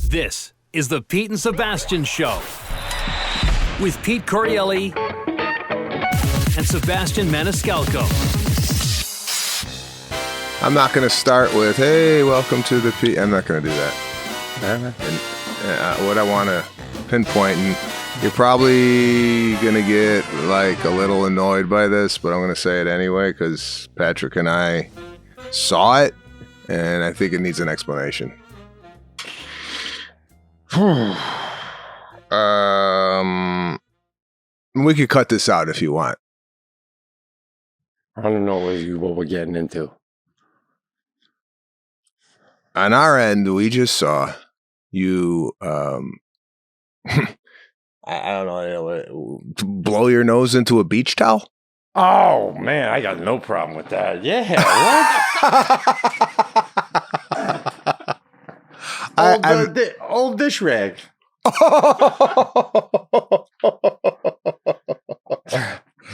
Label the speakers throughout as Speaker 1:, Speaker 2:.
Speaker 1: This is the Pete and Sebastian Show with Pete Correale and Sebastian Maniscalco.
Speaker 2: I'm not going to start with, hey, welcome to the Pete. I'm not going to do that. What I want to pinpoint, and you're probably going to get like a little annoyed by this, but I'm going to say it anyway because Patrick and I saw it, and I think it needs an explanation. We could cut this out if you want.
Speaker 3: I don't know what we're getting into.
Speaker 2: On our end, we just saw you, I don't know, blow your nose into a beach towel?
Speaker 3: Oh, man, I got no problem with that. Yeah, what? Old dish rag.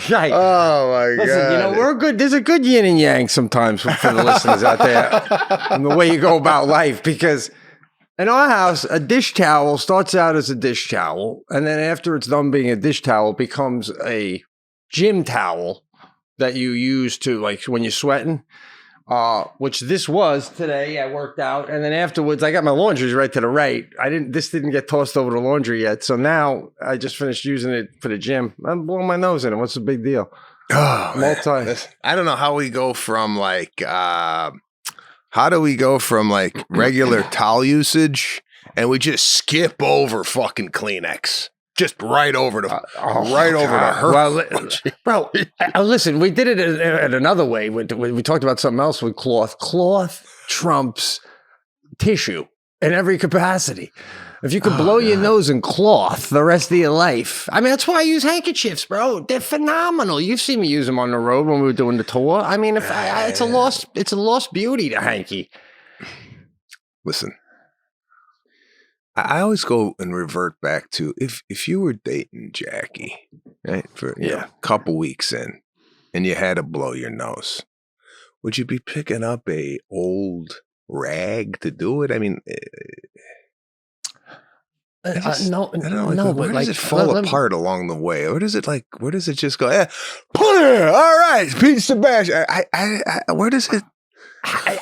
Speaker 3: Right.
Speaker 2: Oh my
Speaker 3: Listen,
Speaker 2: God.
Speaker 3: we're good. There's a good yin and yang sometimes for the listeners out there and the way you go about life, because in our house, a dish towel starts out as a dish towel, and then after it's done being a dish towel, it becomes a gym towel that you use to, like, when you're sweating, which this was today. I worked out, and then afterwards, I got my laundry right to the right. This didn't get tossed over the laundry yet, so now I just finished using it for the gym. I'm blowing my nose in it. What's the big deal?
Speaker 2: Oh, I don't know how we go from regular towel usage and we just skip over fucking Kleenex. Just right over to her.
Speaker 3: Well, bro, listen, we did it in another way. We talked about something else with cloth. Cloth trumps tissue in every capacity. If you could blow your nose in cloth the rest of your life, I mean, that's why I use handkerchiefs, bro. They're phenomenal. You've seen me use them on the road when we were doing the tour. I mean, it's a lost beauty, the hanky.
Speaker 2: Listen. I always go and revert back to if you were dating Jackie, right, for a couple weeks in, and you had to blow your nose, would you be picking up a old rag to do it? I mean,
Speaker 3: no.
Speaker 2: Where does it fall apart along the way? Where does it just go? Put it. All right, Pete Sebastian. Where does it?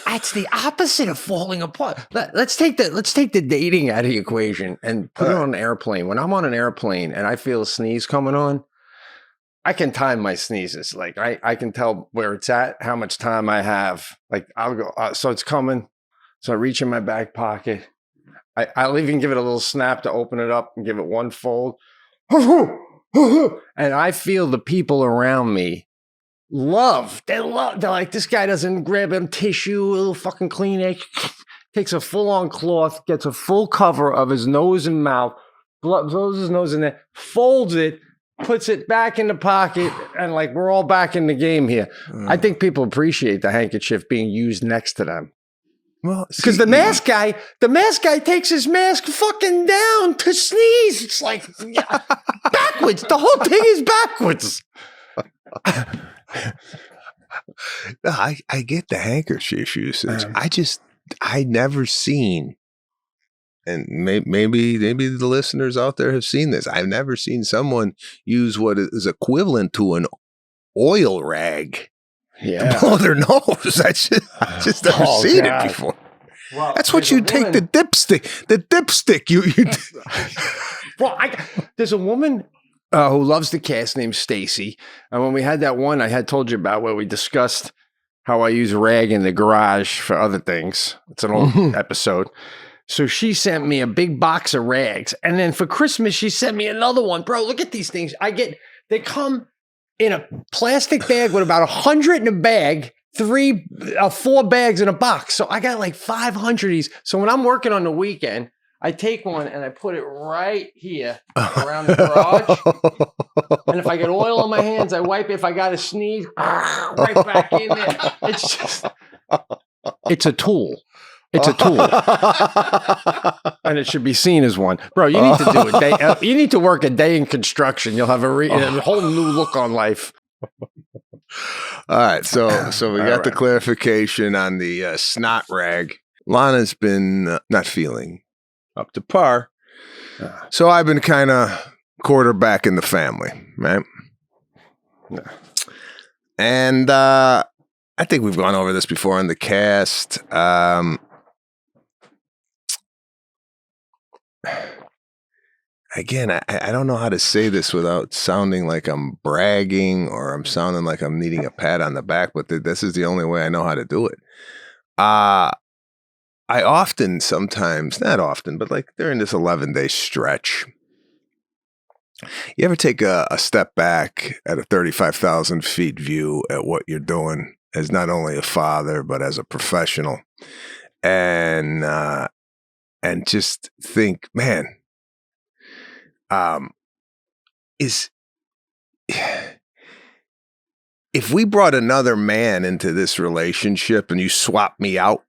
Speaker 3: It's the opposite of falling apart. Let's take the dating out of the equation and put it on an airplane. When I'm on an airplane and I feel a sneeze coming on, I can time my sneezes. Like I can tell where it's at, how much time I have. Like I'll go, so it's coming. So I reach in my back pocket. I'll even give it a little snap to open it up and give it one fold. And I feel the people around me they're like, this guy doesn't grab him tissue, a little fucking Kleenex, takes a full-on cloth, gets a full cover of his nose and mouth, blows his nose in there, folds it, puts it back in the pocket, and like, we're all back in the game here. I think people appreciate the handkerchief being used next to them.
Speaker 2: Well,
Speaker 3: because the mask guy takes his mask fucking down to sneeze. It's like backwards. The whole thing is backwards.
Speaker 2: No, I get the handkerchief usage. I never seen, and maybe the listeners out there have seen this. I've never seen someone use what is equivalent to an oil rag to blow their nose. I just never seen it before. Well, that's what you take the dipstick. The dipstick.
Speaker 3: Well, there's a woman who loves the cast named Stacy. And when we had that one I had told you about where we discussed how I use rag in the garage for other things. It's an old episode. So she sent me a big box of rags. And then for Christmas, she sent me another one. Bro, look at these things. They come in a plastic bag with about 100 in a bag, 4 bags in a box. So I got like 500 of these. So when I'm working on the weekend, I take one and I put it right here around the garage. And if I get oil on my hands, I wipe it. If I got to sneeze, right back in there. It's a tool. It's a tool. And it should be seen as one. Bro, you need to do a day. You need to work a day in construction. You'll have a whole new look on life.
Speaker 2: All right. So we got the clarification on the snot rag. Lana's been not feeling up to par. So I've been kind of quarterbacking the family, right?
Speaker 3: Yeah.
Speaker 2: And I think we've gone over this before on the cast. Again, I don't know how to say this without sounding like I'm bragging or I'm sounding like I'm needing a pat on the back, but this is the only way I know how to do it. I often, sometimes, not often, but like during this 11-day stretch, you ever take a step back at a 35,000 feet view at what you're doing as not only a father, but as a professional, and just think, man, if we brought another man into this relationship and you swap me out,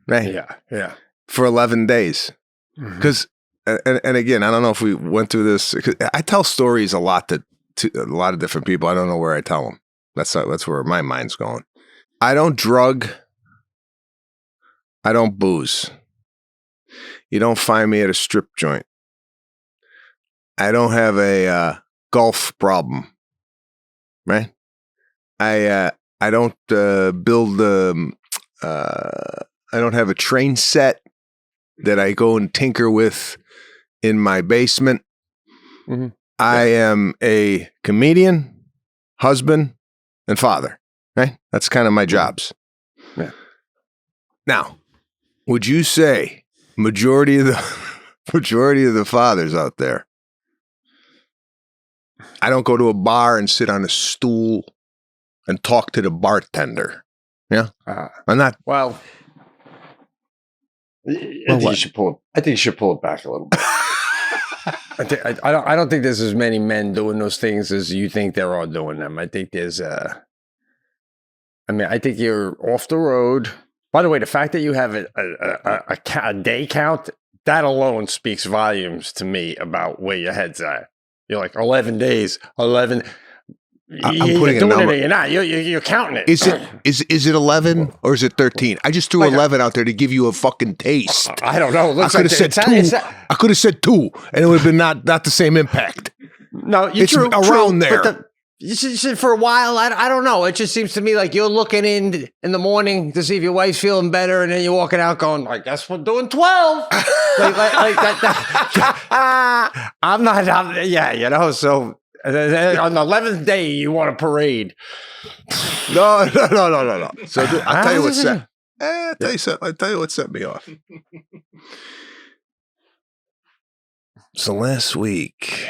Speaker 2: right?
Speaker 3: Yeah.
Speaker 2: For 11 days. Because, and again, I don't know if we went through this. I tell stories a lot to a lot of different people. I don't know where I tell them. That's where my mind's going. I don't drug. I don't booze. You don't find me at a strip joint. I don't have a golf problem, right? I don't build. I don't have a train set that I go and tinker with in my basement. Mm-hmm. I am a comedian, husband, and father. Right? That's kind of my jobs. Yeah. Now, would you say majority of the fathers out there? I don't go to a bar and sit on a stool and talk to the bartender. Yeah, I'm not.
Speaker 3: Well, I think you should pull it back a little bit. I don't think there's as many men doing those things as you think there are doing them. I think there's I think you're off the road. By the way, the fact that you have a day count, that alone speaks volumes to me about where your head's at. You're like 11 days, 11.
Speaker 2: I'm putting a number.
Speaker 3: You're not. You're counting it.
Speaker 2: Is it 11 or is it 13? I just threw 11 out there to give you a fucking taste.
Speaker 3: I don't know.
Speaker 2: I could have said 2. I could have said 2, and it would have been not the same impact.
Speaker 3: No,
Speaker 2: it's around there.
Speaker 3: You said for a while. I don't know. It just seems to me like you're looking in the morning to see if your wife's feeling better, and then you're walking out going, "I guess we're doing 12." like that. I'm not. So. On the 11th day, you want a parade.
Speaker 2: No. So I'll tell you what set. I'll tell you what set me off. So last week,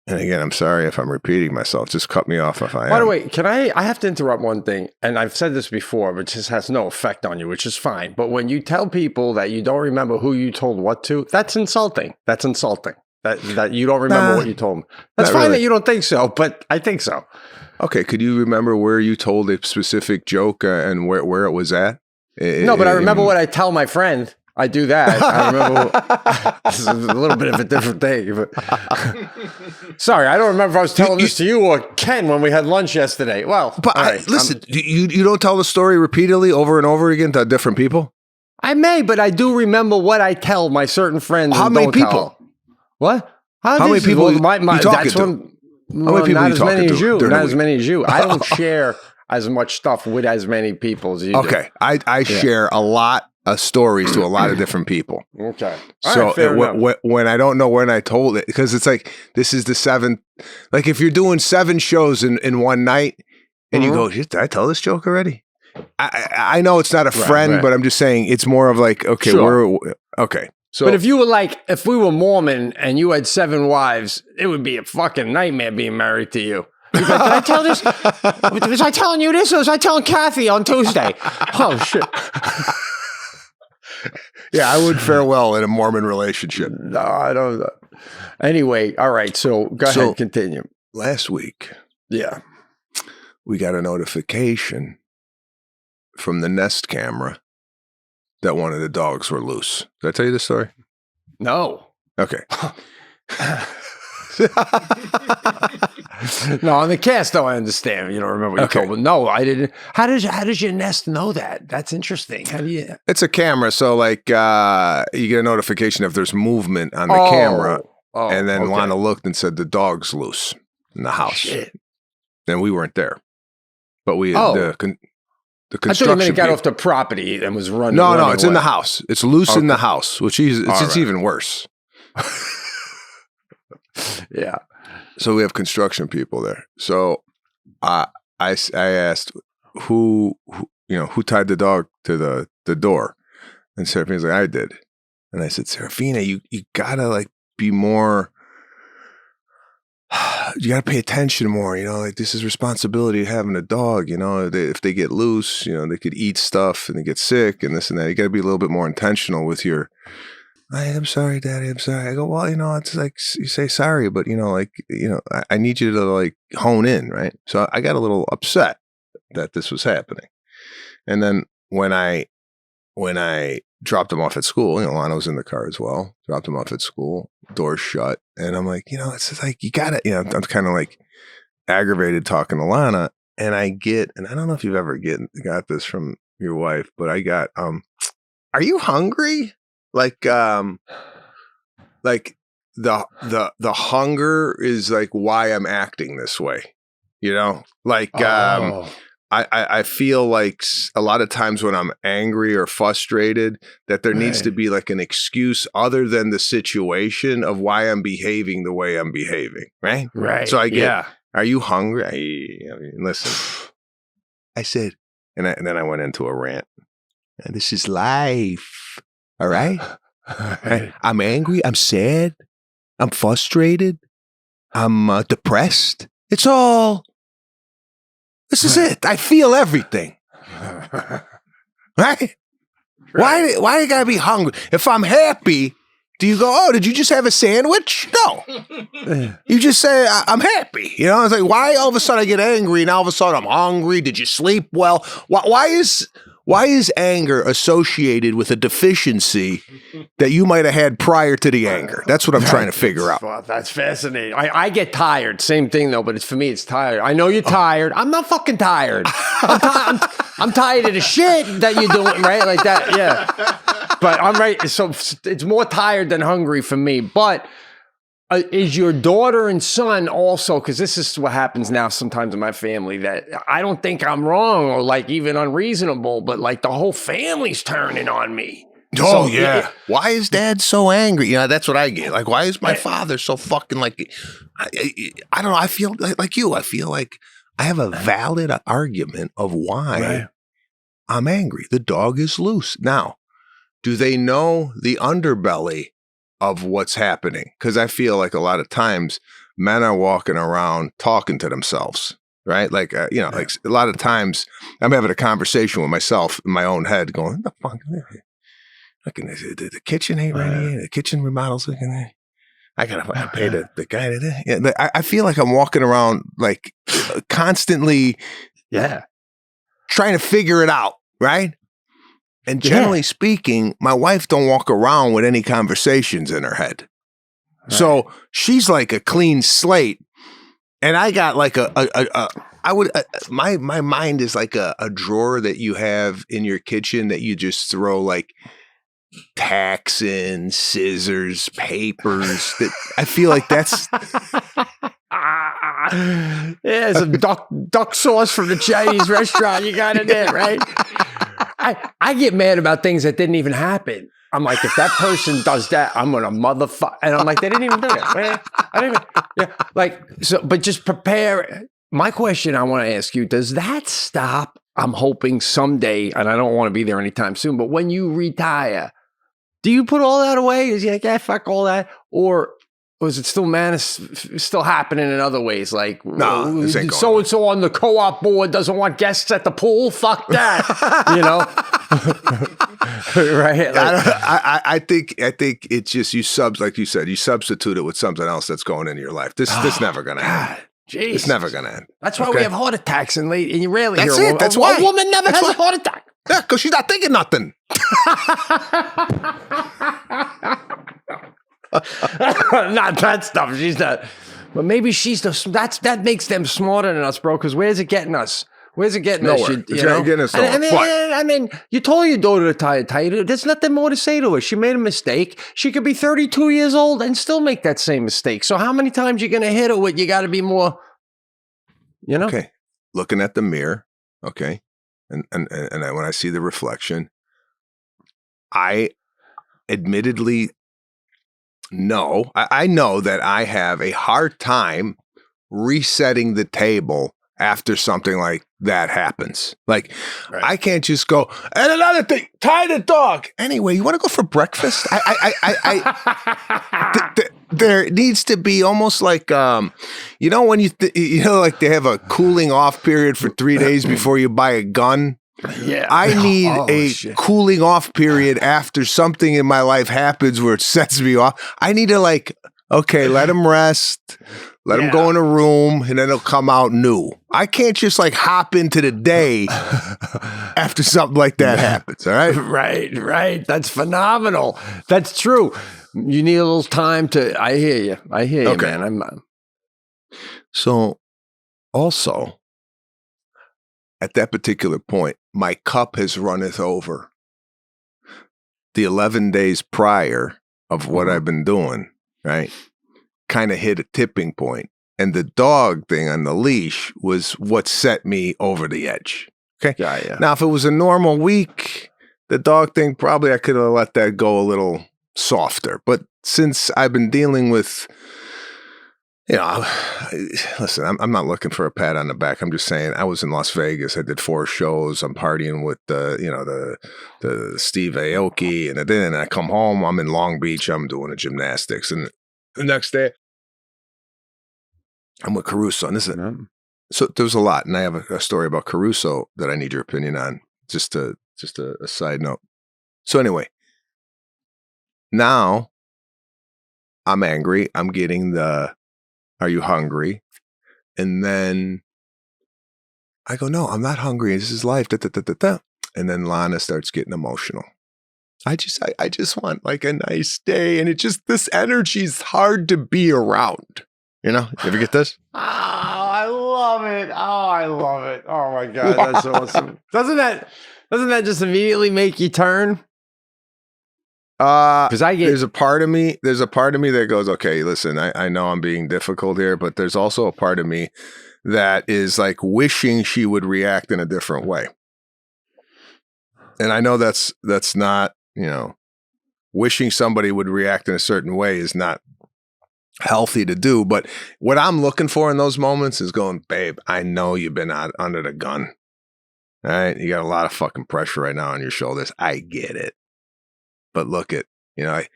Speaker 2: and again, I'm sorry if I'm repeating myself. Just cut me off if I am.
Speaker 3: By the way, I have to interrupt one thing, and I've said this before, but it just has no effect on you, which is fine. But when you tell people that you don't remember who you told what to, that's insulting. That's insulting. That you don't remember what you told them. That's fine that you don't think so, but I think so.
Speaker 2: Okay, could you remember where you told a specific joke and where it was at?
Speaker 3: No, but I remember what I tell my friend. I do that. I remember. This is a little bit of a different thing. But sorry, I don't remember if I was telling this to you or Ken when we had lunch yesterday. Well,
Speaker 2: but listen, you don't tell the story repeatedly over and over again to different people?
Speaker 3: I may, but I do remember what I tell my certain friends.
Speaker 2: How many people?
Speaker 3: What?
Speaker 2: How many people are you talking to?
Speaker 3: Not as many as you. Not as many as you. I don't share as much stuff with as many people as you do.
Speaker 2: Okay. I share a lot of stories to a lot of different people.
Speaker 3: Okay.
Speaker 2: So when I don't know when I told it, because it's like, this is the 7th. Like if you're doing 7 shows in one night and you go, did I tell this joke already? I know it's not a friend, but I'm just saying it's more of like, okay, okay. So,
Speaker 3: but if we were Mormon and you had 7 wives, it would be a fucking nightmare being married to you. Did I tell this? Was I telling you this or was I telling Kathy on Tuesday? Oh, shit.
Speaker 2: Yeah, I would fare well in a Mormon relationship.
Speaker 3: No, I don't. Anyway, all right. So go ahead, continue.
Speaker 2: Last week,
Speaker 3: we
Speaker 2: got a notification from the Nest camera that one of the dogs were loose. Did I tell you the story?
Speaker 3: No.
Speaker 2: Okay.
Speaker 3: No, on the cast, though, I understand. You don't remember what you told me. No, I didn't. How does your nest know that? That's interesting. How do you?
Speaker 2: It's a camera, so like you get a notification if there's movement on the camera, and then Lana looked and said the dog's loose in the house.
Speaker 3: Shit.
Speaker 2: And we weren't there, but we the construction.
Speaker 3: I thought you meant it got off the property and was running.
Speaker 2: No, it's in the house. It's loose in the house, which is it's even worse.
Speaker 3: Yeah.
Speaker 2: So we have construction people there. So I asked who tied the dog to the door, and Serafina's like, I did. And I said, Serafina, you gotta like be more. You gotta pay attention more. Like this is responsibility of having a dog. If they get loose, they could eat stuff and they get sick and this and that. You gotta be a little bit more intentional with your. I'm sorry, Daddy. I'm sorry. I go, well, it's like you say sorry, but I need you to like hone in, right? So I got a little upset that this was happening. And then when I dropped him off at school, Lana was in the car as well, dropped him off at school, doors shut. And I'm like, it's just like, you gotta, I'm kind of like aggravated talking to Lana. And I don't know if you've ever got this from your wife, but I got, are you hungry? Like the hunger is like why I'm acting this way, I feel like a lot of times when I'm angry or frustrated that there needs to be like an excuse other than the situation of why I'm behaving the way I'm behaving. Right. Right. So I get, are you hungry? Listen, I said, and then I went into a rant. And this is life. All right. I'm angry. I'm sad. I'm frustrated. I'm depressed. It's all. This is it. I feel everything. Right? Why you gotta be hungry? If I'm happy, do you go, oh, did you just have a sandwich? No. You just say, I'm happy. It's like, why all of a sudden I get angry and all of a sudden I'm hungry? Did you sleep well? Why is anger associated with a deficiency that you might have had prior to the anger? That's what I'm trying to figure out.
Speaker 3: Well, that's fascinating. I get tired. Same thing, though, but for me, it's tired. I know you're tired. I'm not fucking tired. I'm tired of the shit that you're doing, right? Like that, yeah. But I'm right. So it's more tired than hungry for me. But is your daughter and son also, because this is what happens now sometimes in my family, that I don't think I'm wrong or like even unreasonable, but like the whole family's turning on me.
Speaker 2: Oh, so, yeah. Why is Dad so angry? That's what I get. Like, why is my father so fucking like, I don't know. I feel like you. I feel like I have a valid argument of why I'm angry. The dog is loose. Now, do they know the underbelly of what's happening? Because I feel like a lot of times men are walking around talking to themselves, right? Like, like a lot of times I'm having a conversation with myself in my own head going, what the fuck? The kitchen ain't ready. The kitchen remodel's looking there. I gotta pay the guy to do. Yeah, I feel like I'm walking around like constantly trying to figure it out, right? And generally speaking, my wife don't walk around with any conversations in her head. Right. So she's like a clean slate. And I got like my mind is like a drawer that you have in your kitchen that you just throw like tacks in, scissors, papers. That I feel like that's
Speaker 3: some duck sauce from the Chinese restaurant you got in there, right? I get mad about things that didn't even happen. I'm like, if that person does that, I'm gonna motherfucker. And I'm like, they didn't even do it. I didn't even, like, so, but just prepare. My question I want to ask you, does that stop? I'm hoping someday, and I don't want to be there anytime soon, but when you retire, do you put all that away? Is you like, fuck all that? Or is it still happening in other ways? Like,
Speaker 2: no,
Speaker 3: so-and-so on the co-op board doesn't want guests at the pool? Fuck that, right? Like,
Speaker 2: I think it's just like you said, you substitute it with something else that's going into your life. This never gonna end.
Speaker 3: Jeez.
Speaker 2: It's never gonna end.
Speaker 3: That's why we have heart attacks and you rarely hear a woman.
Speaker 2: That's why
Speaker 3: a woman never has a heart attack.
Speaker 2: Yeah, because she's not thinking nothing.
Speaker 3: Not that stuff. She's not. But maybe she's that makes them smarter than us, bro. Because where's it getting us? Where's it getting us?
Speaker 2: Nowhere. It's not getting us nowhere.
Speaker 3: I mean, you told your daughter to tie a tight. There's nothing more to say to her. She made a mistake. She could be 32 years old and still make that same mistake. So how many times you gonna hit her with? You got to be more. You know.
Speaker 2: Okay. Looking at the mirror. Okay. And when I see the reflection, I admittedly know I know that I have a hard time resetting the table after something like that happens. Like, right. I can't just go, and another thing, tie the dog. Anyway, you want to go for breakfast? There needs to be almost like, you know, when like they have a cooling off period for 3 days before you buy a gun.
Speaker 3: Yeah,
Speaker 2: I need cooling off period after something in my life happens where it sets me off. I need to let him rest. Let him go in a room, and then he'll come out new. I can't just hop into the day after something like that happens, all right?
Speaker 3: Right. That's phenomenal. That's true. You need a little time to, I hear you, okay. Man.
Speaker 2: So, also, at that particular point, my cup has runneth over. The 11 days prior of what I've been doing, right? Kind of hit a tipping point, and the dog thing on the leash was what set me over the edge. Okay.
Speaker 3: Yeah.
Speaker 2: Now, if it was a normal week, the dog thing, probably I could have let that go a little softer. But since I've been dealing with, listen, I'm not looking for a pat on the back. I'm just saying I was in Las Vegas. I did 4 shows. I'm partying with the Steve Aoki, and then I come home. I'm in Long Beach. I'm doing the gymnastics, and the next day, I'm with Caruso. And so there's a lot. And I have a story about Caruso that I need your opinion on. Just a side note. So anyway, now I'm angry. I'm getting the, are you hungry? And then I go, no, I'm not hungry. This is life. Da, da, da, da, da. And then Lana starts getting emotional. I just want a nice day, and this energy is hard to be around. You ever get this?
Speaker 3: Oh, I love it. Oh my God, that's awesome. Doesn't that just immediately make you turn? Because
Speaker 2: there's a part of me that goes, okay, listen, I know I'm being difficult here, but there's also a part of me that is wishing she would react in a different way. And I know that's not, wishing somebody would react in a certain way is not healthy to do. But what I'm looking for in those moments is going, babe, I know you've been out under the gun. All right. You got a lot of fucking pressure right now on your shoulders. I get it. But look at,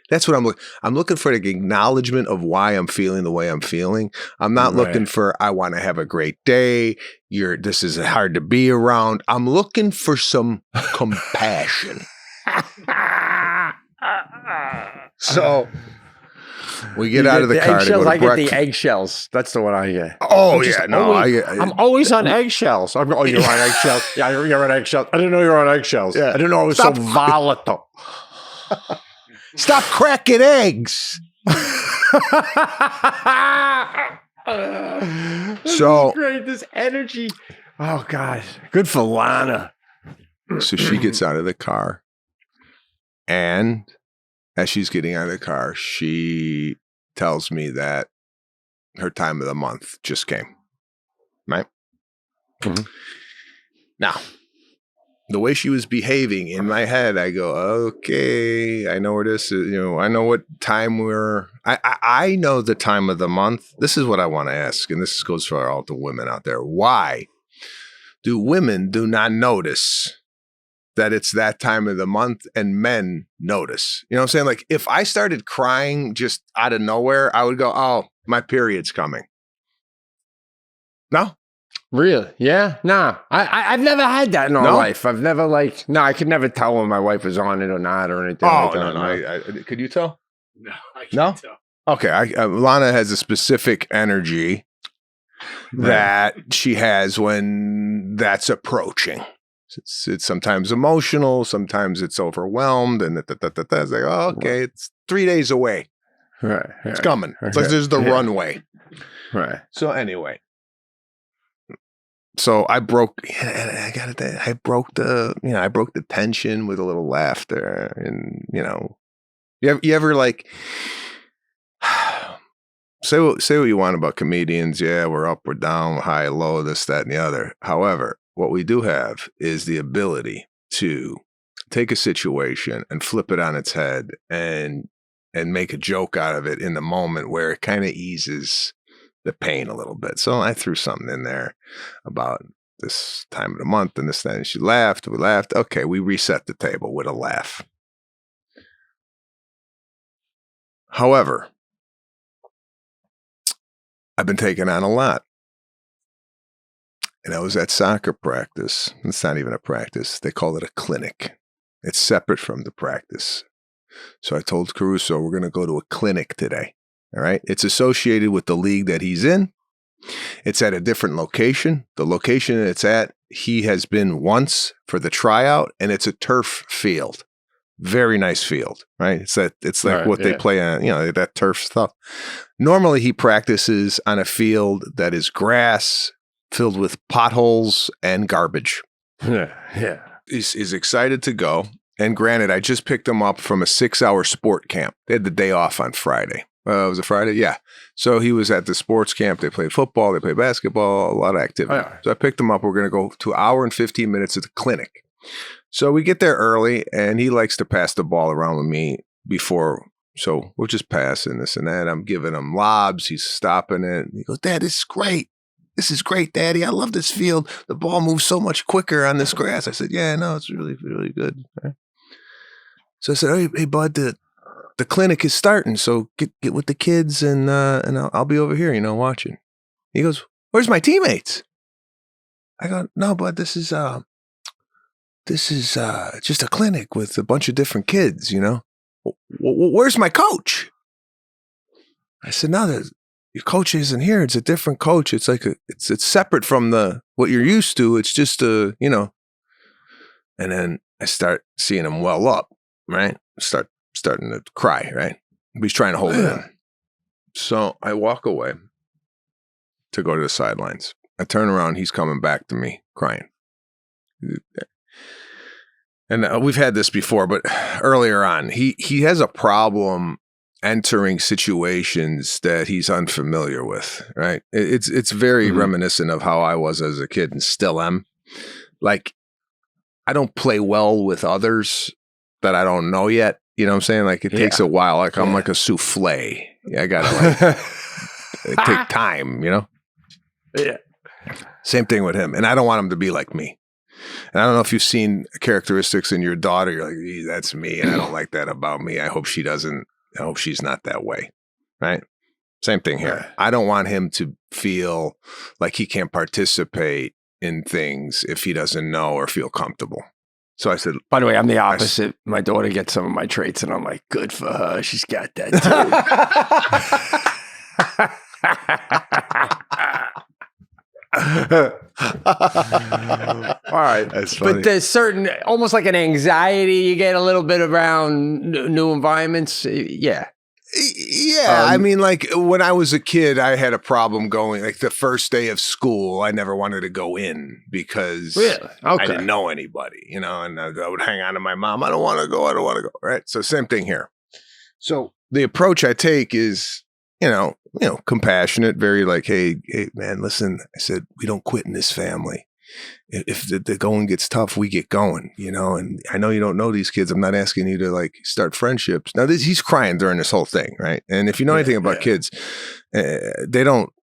Speaker 2: that's what I'm looking for, the acknowledgement of why I'm feeling the way I'm feeling. I'm not looking for, I want to have a great day. This is hard to be around. I'm looking for some compassion. So we get out of the car to go to breakfast.
Speaker 3: I get the eggshells. That's the one I get.
Speaker 2: Oh, yeah. No,
Speaker 3: I'm always on eggshells. You're on eggshells. Yeah, you're on eggshells. I didn't know you were on eggshells. Yeah. I didn't know it was so volatile.
Speaker 2: Stop cracking eggs. So
Speaker 3: great. This energy. Oh, God. Good for Lana.
Speaker 2: So she gets out of the car. And as she's getting out of the car, she tells me that her time of the month just came. Right? Mm-hmm. Now, the way she was behaving in my head, I go, okay, I know where this is. I know what time I know the time of the month. This is what I want to ask. And this goes for all the women out there. Why do women do not notice that it's that time of the month and men notice? You know what I'm saying? If I started crying just out of nowhere, I would go, oh, my period's coming. No?
Speaker 3: Really? Yeah? Nah. I've never had that in our life. I've never I could never tell when my wife was on it or not or anything like that.
Speaker 2: No. Could you tell?
Speaker 4: No, I can't tell.
Speaker 2: Okay. Lana has a specific energy that she has when that's approaching. It's sometimes emotional, sometimes it's overwhelmed, and it's like, oh, okay, it's 3 days away.
Speaker 3: Right.
Speaker 2: It's coming. It's like there's the runway.
Speaker 3: Right.
Speaker 2: So anyway. So I broke the tension with a little laughter, and you ever like say what you want about comedians. Yeah, we're up, we're down, high, low, this, that, and the other. However, what we do have is the ability to take a situation and flip it on its head and make a joke out of it in the moment where it kind of eases the pain a little bit. So I threw something in there about this time of the month and this, that, and she laughed. We laughed. Okay, we reset the table with a laugh. However, I've been taking on a lot. And I was at soccer practice. It's not even a practice. They call it a clinic. It's separate from the practice. So I told Caruso, we're going to go to a clinic today. All right. It's associated with the league that he's in. It's at a different location. The location it's at, he has been once for the tryout, and it's a turf field. Very nice field, right? It's like they play on, that turf stuff. Normally he practices on a field that is grass filled with potholes and garbage.
Speaker 3: Yeah.
Speaker 2: He's excited to go. And granted, I just picked him up from a 6-hour sport camp. They had the day off on Friday. Was it Friday? Yeah. So he was at the sports camp. They played football. They played basketball, a lot of activity. Oh, yeah. So I picked him up. We're going to go to an hour and 15 minutes at the clinic. So we get there early, and he likes to pass the ball around with me before. So we're just passing this and that. I'm giving him lobs. He's stopping it. He goes, Dad, this is great. This is great, Daddy. I love this field. The ball moves so much quicker on this grass. I said, yeah, no, it's really, really good. Right. So I said, hey, bud, the clinic is starting, so get with the kids, and I'll be over here, watching. He goes, where's my teammates? I go, no, bud, this is just a clinic with a bunch of different kids, Where's my coach? I said, no, your coach isn't here. It's a different coach. It's like it's separate from what you're used to. It's just And then I start seeing him well up, right? Starting to cry, right? He's trying to hold it in. So I walk away to go to the sidelines. I turn around. He's coming back to me crying. And we've had this before, but earlier on, he has a problem entering situations that he's unfamiliar with, right? It's very reminiscent of how I was as a kid and still am. Like, I don't play well with others that I don't know yet. You know what I'm saying? Like, it takes a while. Like, I'm like a souffle. I gotta take time,
Speaker 3: Yeah.
Speaker 2: Same thing with him. And I don't want him to be like me. And I don't know if you've seen characteristics in your daughter. You're like, that's me. And I don't like that about me. I hope she's not that way. Right? Same thing here. I don't want him to feel like he can't participate in things if he doesn't know or feel comfortable. So I said,
Speaker 3: by the way, I'm the opposite. My daughter gets some of my traits, and I'm like, good for her. She's got that too. All right. That's funny. But there's certain, almost like an anxiety you get a little bit around new environments. Yeah.
Speaker 2: Yeah. I mean, like when I was a kid, I had a problem going, like the first day of school, I never wanted to go in because I didn't know anybody, and I would hang on to my mom. I don't want to go. Right. So same thing here. So the approach I take is, compassionate, very like, hey, man, listen, I said, we don't quit in this family. If the going gets tough, we get going, and I know you don't know these kids. I'm not asking you to like start friendships. Now he's crying during this whole thing. Right. And if you know anything about kids, they're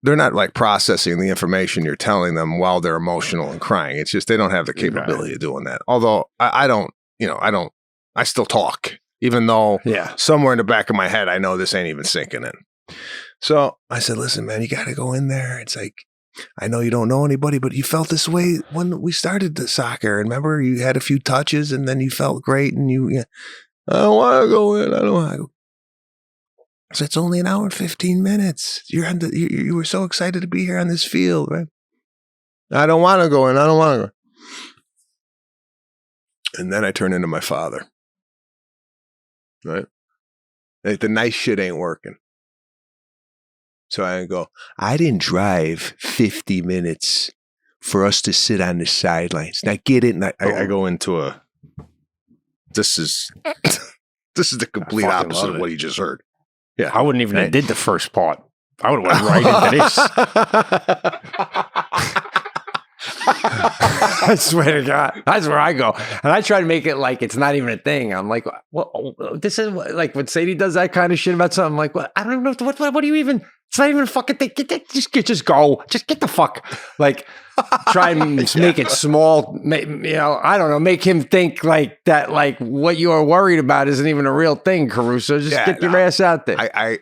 Speaker 2: not like processing the information you're telling them while they're emotional and crying. It's just, they don't have the capability of doing that. Although I still talk, even though somewhere in the back of my head, I know this ain't even sinking in. So I said, listen, man, you got to go in there. It's like, I know you don't know anybody, but you felt this way when we started the soccer. And remember, you had a few touches and then you felt great. And I don't want to go in. I don't want to go. So it's only an hour and 15 minutes. You were so excited to be here on this field, right? I don't want to go in. I don't want to go. And then I turn into my father, right? Like the nice shit ain't working. So I go, I didn't drive 50 minutes for us to sit on the sidelines. Now get it. And I go into this is the complete opposite of what you just heard. Yeah.
Speaker 3: I wouldn't even have did the first part. I would have went right into this. I swear to God, that's where I go, and I try to make it like it's not even a thing. I'm like, well, this is like when Sadie does that kind of shit about something. I'm like, well, I don't even know what do you even? It's not even a fucking thing. Just go. Just get the fuck. Like, try and make it small. I don't know. Make him think like that. Like what you are worried about isn't even a real thing, Caruso. Just get your ass out there.
Speaker 2: I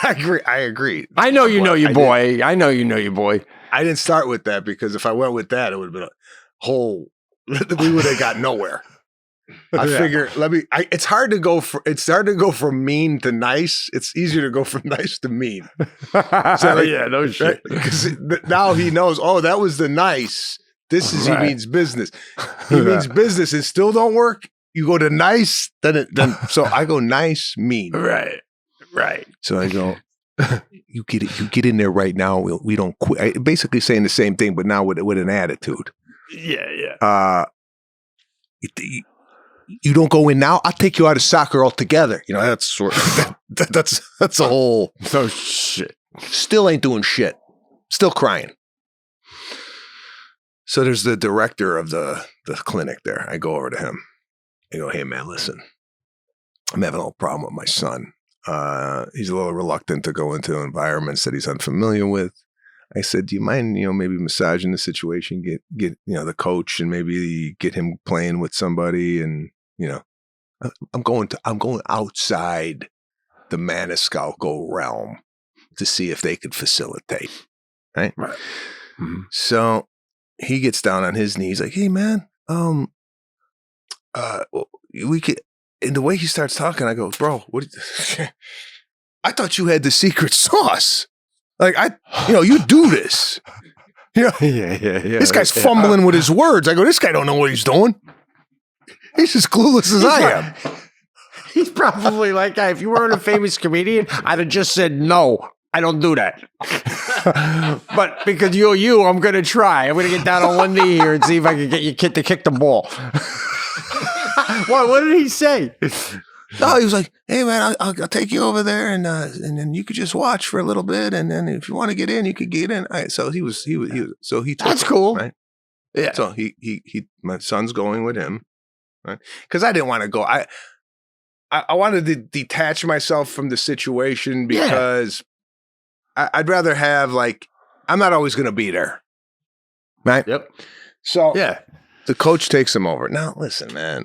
Speaker 2: agree. I agree.
Speaker 3: I know you know your boy. I know you know your boy.
Speaker 2: I didn't start with that because if I went with that, it would have been a whole. We would have got nowhere. I figure. It's hard to go from mean to nice. It's easier to go from nice to mean. So
Speaker 3: yeah, no shit.
Speaker 2: Because now he knows. Oh, that was the nice. This is he means business. He means business. It still don't work. You go to nice, then so I go nice, mean.
Speaker 3: Right.
Speaker 2: So I go. You get in there right now. We don't quit. Basically saying the same thing, but now with an attitude.
Speaker 3: Yeah.
Speaker 2: You don't go in now. I'll take you out of soccer altogether. That's a whole.
Speaker 3: No shit.
Speaker 2: Still ain't doing shit. Still crying. So there's the director of the clinic there. I go over to him. I go, hey man, listen. I'm having a little problem with my son. He's a little reluctant to go into environments that he's unfamiliar with. I said, do you mind, maybe massaging the situation, get the coach and maybe get him playing with somebody, and I'm going outside the Maniscalco realm to see if they could facilitate, right? Mm-hmm. So he gets down on his knees, like, hey man, we could. And the way he starts talking, I go, bro, I thought you had the secret sauce. Like, you do this. Yeah. This guy's fumbling with his words. I go, this guy don't know what he's doing. He's as clueless as I am.
Speaker 3: He's probably like, if you weren't a famous comedian, I'd have just said, no, I don't do that. But because you're you, I'm going to try. I'm going to get down on one knee here and see if I can get your kid to kick the ball. What did he say?
Speaker 2: No, he was like, hey man, I'll take you over there and then you could just watch for a little bit, and then if you want to get in, you could get in. All right, so he took
Speaker 3: that's
Speaker 2: it,
Speaker 3: cool,
Speaker 2: right?
Speaker 3: Yeah.
Speaker 2: So my son's going with him, right? Because I didn't want to go. I wanted to detach myself from the situation because I'd rather have I'm not always going to be there, right?
Speaker 3: Yep.
Speaker 2: So the coach takes him over. Now listen, man.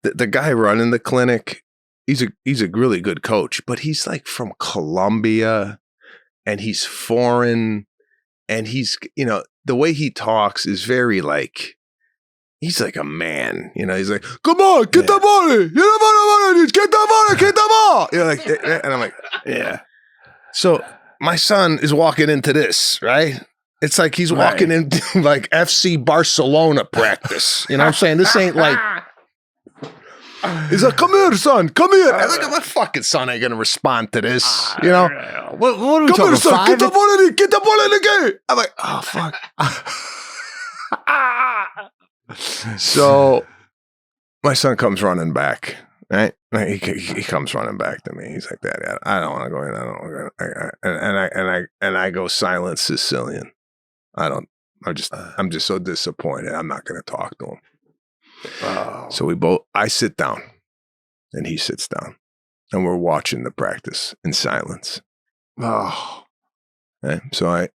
Speaker 2: The guy running the clinic, he's a really good coach, but he's like from Colombia, and he's foreign, and he's the way he talks is very he's like a man, he's like, come on, get the money, get the ball, and I'm like, yeah. So my son is walking into this, right? It's like he's walking into FC Barcelona practice. You know what I'm saying? This ain't he's like, come here, son, come here. I'm like, my fucking son ain't gonna respond to this,
Speaker 3: What are we
Speaker 2: come
Speaker 3: talking
Speaker 2: here, son,
Speaker 3: about?
Speaker 2: get the ball in the game. I'm like, oh fuck. So my son comes running back, right? He comes running back to me. He's like, Dad, I don't want to go in. I don't want to go. And I go silent Sicilian. I'm just so disappointed. I'm not going to talk to him. Oh. So I sit down and he sits down, and we're watching the practice in silence. Oh, okay. So I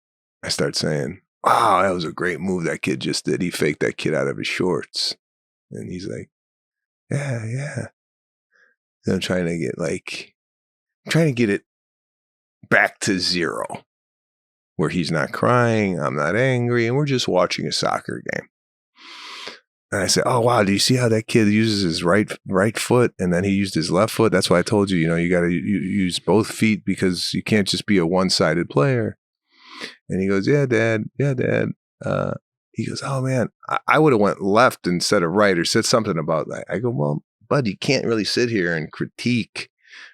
Speaker 2: start saying, wow, that was a great move that kid just did. He faked that kid out of his shorts. And he's like, yeah. And I'm trying to get it back to zero, where he's not crying, I'm not angry, and we're just watching a soccer game. And I said, oh, wow, do you see how that kid uses his right foot, and then he used his left foot? That's why I told you, you got to use both feet, because you can't just be a one-sided player. And he goes, yeah, Dad. He goes, oh, man, I would have went left instead of right, or said something about that. I go, well, bud, you can't really sit here and critique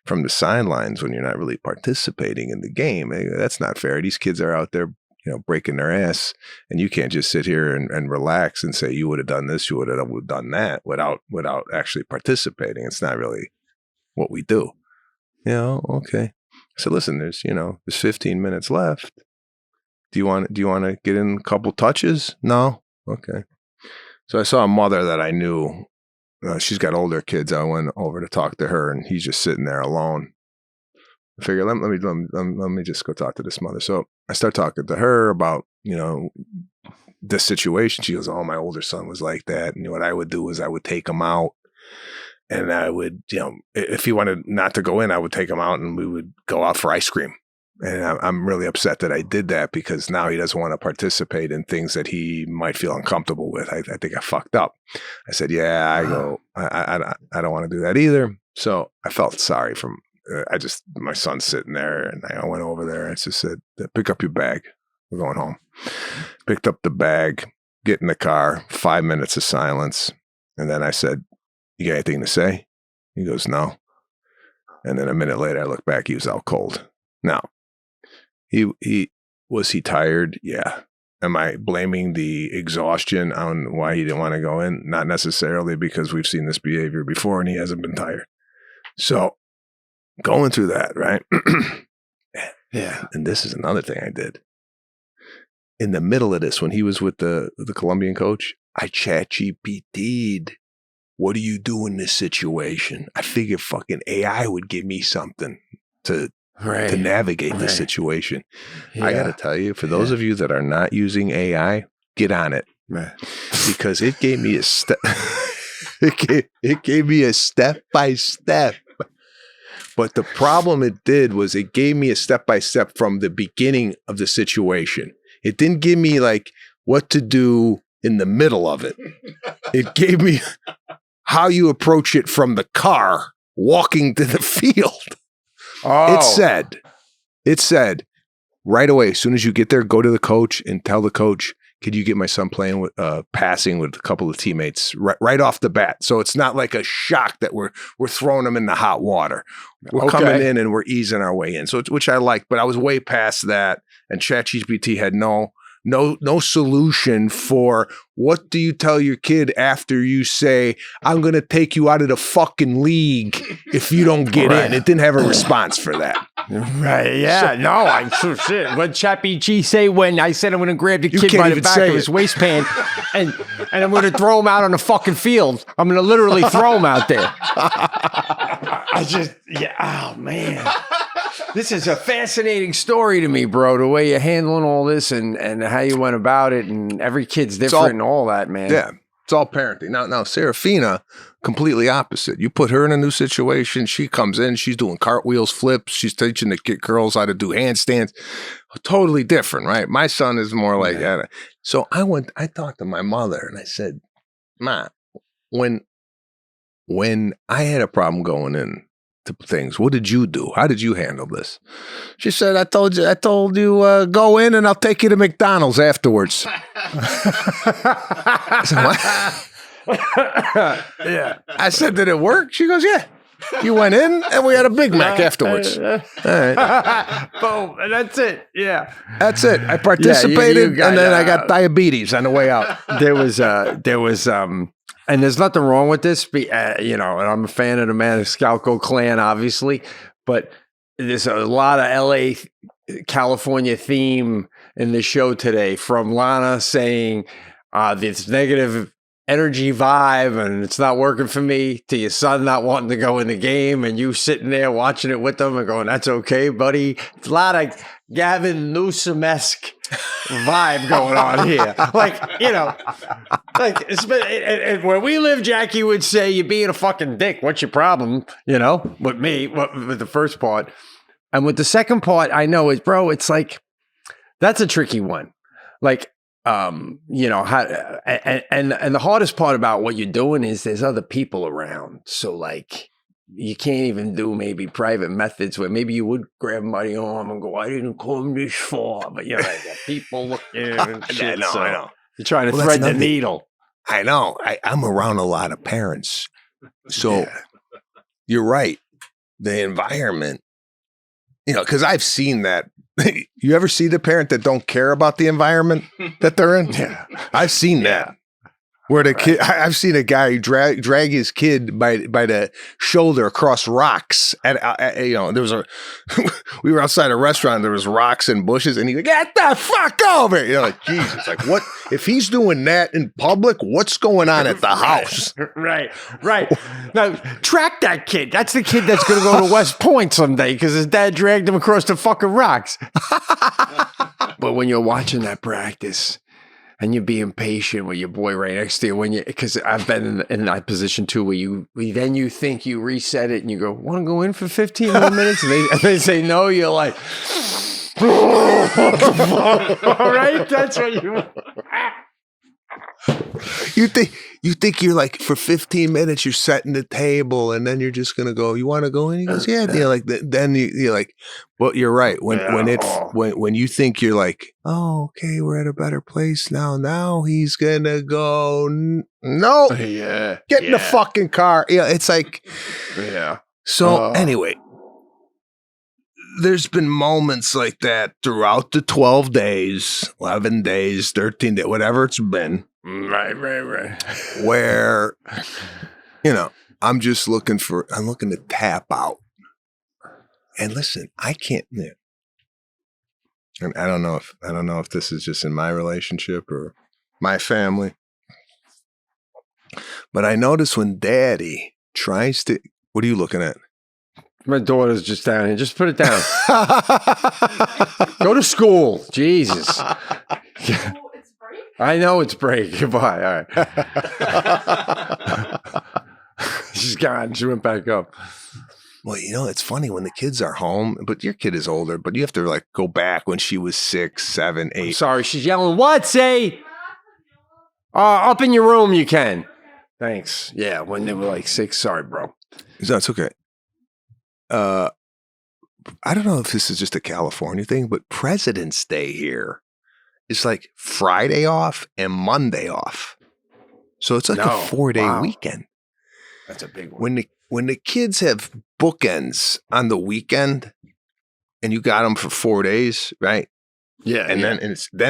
Speaker 2: from the sidelines when you're not really participating in the game. That's not fair. These kids are out there, breaking their ass, and you can't just sit here and relax and say you would have done this, you would have done that without actually participating. It's not really what we do. Okay. So listen, there's 15 minutes left. Do you want to get in a couple touches? No? Okay. So I saw a mother that I knew. She's got older kids. I went over to talk to her, and he's just sitting there alone. I figure, let me just go talk to this mother. So I start talking to her about, the situation. She goes, oh, my older son was like that. And what I would do is I would take him out, and I would, if he wanted not to go in, I would take him out and we would go out for ice cream. And I'm really upset that I did that because now he doesn't want to participate in things that he might feel uncomfortable with. I think I fucked up. I said, yeah, I don't want to do that either. So I felt sorry my son's sitting there, and I went over there and just said, pick up your bag. We're going home. Picked up the bag, get in the car, 5 minutes of silence. And then I said, you got anything to say? He goes, no. And then a minute later, I look back, he was out cold. Now, was he tired? Yeah. Am I blaming the exhaustion on why he didn't want to go in? Not necessarily, because we've seen this behavior before and he hasn't been tired. So going through that, right? Yeah. And this is another thing I did. In the middle of this, when he was with the Colombian coach, I chat GPT'd. What do you do in this situation? I figured fucking AI would give me something to navigate this situation. Yeah. I got to tell you, for those of you that are not using AI, get on it. Right. Because it gave me a step. It gave me a step by step. But the problem it did was it gave me a step by step from the beginning of the situation. It didn't give me like what to do in the middle of it. It gave me how you approach it from the car walking to the field. Oh. It said right away, as soon as you get there, go to the coach and tell the coach, could you get my son playing with passing with a couple of teammates right off the bat? So it's not like a shock that we're throwing them in the hot water. We're coming in and we're easing our way in. So which I liked, but I was way past that. And ChatGPT had no solution for what do you tell your kid after you say, I'm going to take you out of the fucking league if you don't get in. It didn't have a response for that.
Speaker 3: Right. Yeah. Shit. What ChatGPT say when I said I'm going to grab the kid by the back of his waistband and I'm going to throw him out on the fucking field. I'm going to literally throw him out there. Oh man. This is a fascinating story to me, bro. The way you're handling all this and how you went about it, and every kid's different and all that, man.
Speaker 2: Yeah, it's all parenting. Now, Serafina, completely opposite. You put her in a new situation, she comes in, she's doing cartwheels, flips, she's teaching the girls how to do handstands. Totally different, right? My son is more like that. So I talked to my mother and I said, Ma, when I had a problem going in to things, what did you do? How did you handle this? She said, I told you, go in and I'll take you to McDonald's afterwards. I said, what? Yeah. I said, did it work? She goes, yeah. You went in and we had a Big Mac afterwards. All right.
Speaker 3: Boom. And that's it. Yeah.
Speaker 2: That's it. I participated and then I got diabetes on the way out.
Speaker 3: There was and there's nothing wrong with this, and I'm a fan of the Maniscalco clan, obviously, but there's a lot of LA, California theme in the show today, from Lana saying this negative energy vibe and it's not working for me, to your son not wanting to go in the game and you sitting there watching it with them and going, that's okay, buddy. It's a lot of Gavin Newsom-esque vibe going on here. Where we live, Jackie would say, you're being a fucking dick. What's your problem? With me, with the first part. And with the second part, I know is, bro, it's like, that's a tricky one. How, and the hardest part about what you're doing is there's other people around. So you can't even do maybe private methods where maybe you would grab somebody's arm and go, I didn't come this far. But got people looking and shit. I know. You're trying to thread the needle.
Speaker 2: I know. I'm around a lot of parents So you're right. The environment, because I've seen that. You ever see the parent that don't care about the environment that they're in?
Speaker 3: Yeah.
Speaker 2: I've seen that. Where the kid, I've seen a guy drag his kid by the shoulder across rocks. There was we were outside a restaurant. There was rocks and bushes, and he's like, "Get the fuck over!" Like Jesus, like what? If he's doing that in public, what's going on at the house?
Speaker 3: Right. Now track that kid. That's the kid that's going to go to West Point someday because his dad dragged him across the fucking rocks. But when you're watching that practice. And you're being patient with your boy right next to you because I've been in that position too, where you think you reset it and you go, want to go in for 15 more minutes? And they say no. You're like, all right, that's what you.
Speaker 2: You think you're like for 15 minutes you're setting the table and then you're just gonna go. You want to go in? He goes, yeah. Then you're like, well, you're right. When you think you're like, oh, okay, we're at a better place now. Now he's gonna go. No, get in the fucking car. Yeah, it's like, So anyway, there's been moments like that throughout the 12 days, 11 days, 13 days, whatever it's been.
Speaker 3: Right.
Speaker 2: Where, I'm looking to tap out. And listen, I can't. And I don't know if this is just in my relationship or my family. But I notice when Daddy tries to. What are you looking at?
Speaker 3: My daughter's just down here. Just put it down. Go to school. Jesus. I know it's break. Goodbye. All right. She's gone. She went back up.
Speaker 2: Well, it's funny when the kids are home, but your kid is older, but you have to go back when she was 6, 7, 8.
Speaker 3: I'm sorry, she's yelling, what, say? Up in your room you can. Thanks. Yeah, when they were 6. Sorry, bro.
Speaker 2: No, it's okay. I don't know if this is just a California thing, but President's Day here is like Friday off and Monday off. So it's like a 4-day weekend.
Speaker 3: That's a big one.
Speaker 2: When the kids have bookends on the weekend and you got them for 4 days, right?
Speaker 3: Yeah.
Speaker 2: And then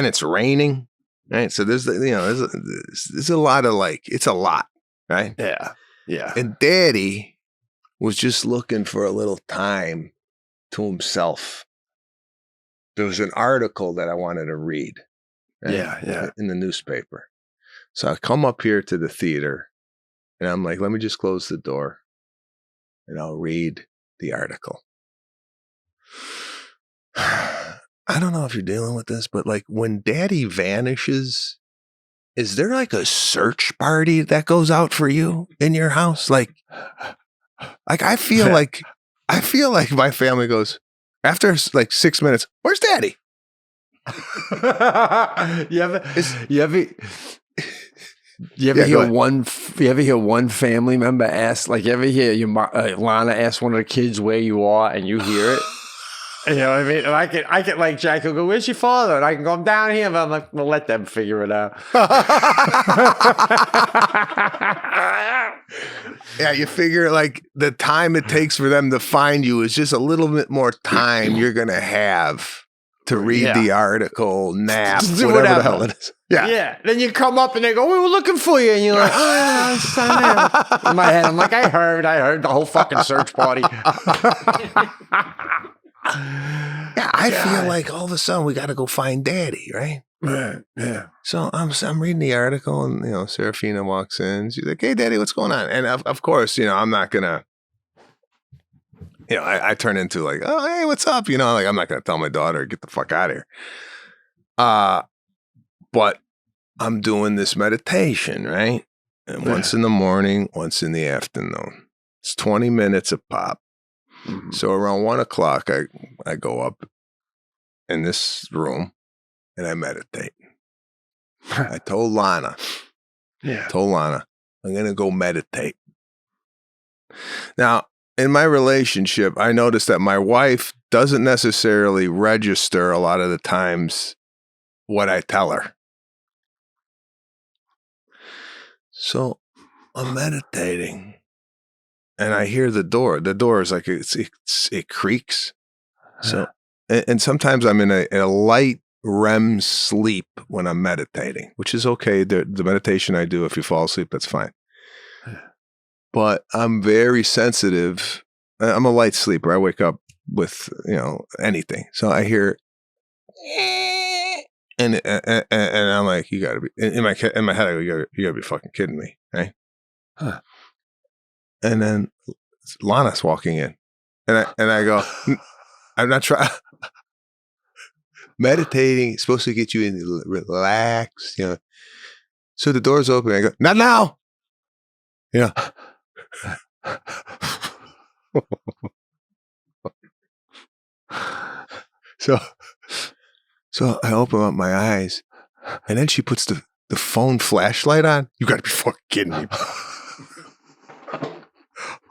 Speaker 2: it's raining, right? So there's a lot of it's a lot, right?
Speaker 3: Yeah. Yeah.
Speaker 2: And Daddy was just looking for a little time to himself. There was an article that I wanted to read. Right?
Speaker 3: Yeah.
Speaker 2: In the newspaper. So I come up here to the theater and I'm like, let me just close the door and I'll read the article. I don't know if you're dealing with this, but when Daddy vanishes, is there a search party that goes out for you in your house? I feel like my family goes after 6 minutes, where's Daddy?
Speaker 3: You ever hear one family member ask, you ever hear your Lana ask one of the kids where you are and you hear it? You know what I mean? And I can Jack will go, where's your father? And I can go, I'm down here, but I'm like, we'll let them figure it out.
Speaker 2: Yeah, you figure the time it takes for them to find you is just a little bit more time you're going to have to read the article, nap, whatever the hell it is.
Speaker 3: Yeah. Then you come up and they go, we were looking for you. And you're like, oh, in my head, I'm like, I heard the whole fucking search party.
Speaker 2: Yeah, I feel like all of a sudden we got to go find Daddy, right?
Speaker 3: Right. Yeah.
Speaker 2: So I'm reading the article and, Serafina walks in. She's like, hey, Daddy, what's going on? And of course, I'm not going to, I turn into oh, hey, what's up? I'm not going to tell my daughter, get the fuck out of here. But I'm doing this meditation, right? And once in the morning, once in the afternoon. It's 20 minutes a pop. Mm-hmm. So around 1:00, I go up in this room and I meditate. I told Lana, I'm going to go meditate. Now, in my relationship, I noticed that my wife doesn't necessarily register a lot of the times what I tell her. So I'm meditating and I hear the door. The door is like it creaks. So, and sometimes I'm in a light REM sleep when I'm meditating, which is okay. The meditation I do, if you fall asleep, that's fine. But I'm very sensitive. I'm a light sleeper. I wake up with, anything. So I hear, and I'm like, you gotta be in my head. I go, you gotta be fucking kidding me, right? Huh. And then Lana's walking in, and I go, I'm not trying. Meditating is supposed to get you in relax, So the door's open. I go, not now. So I open up my eyes, and then she puts the phone flashlight on. You got to be fucking kidding me.